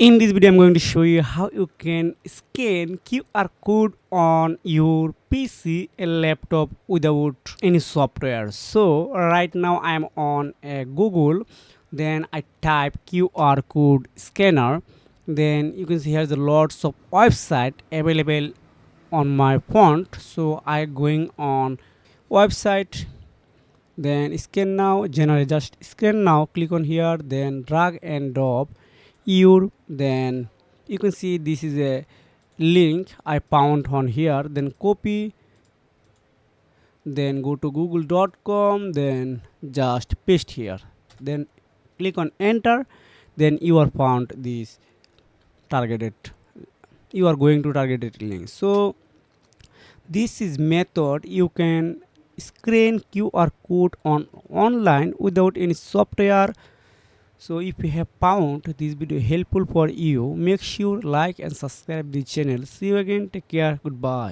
In this video I'm going to show you how you can scan QR code on your PC and laptop without any software. So right now I'm on Google, then I type QR code scanner, then you can see here's a lots of website available on my phone. So I going on website, then scan now, generally just scan now, click on here, then drag and drop your, then you can see this is a link I found on here, then copy, then go to google.com, then just paste here, then click on enter, then you are found this targeted, you are going to targeted link. So this is method you can scan QR code on online without any software. So if you have found this video helpful for you, make sure like and subscribe the channel. See you again, take care, goodbye.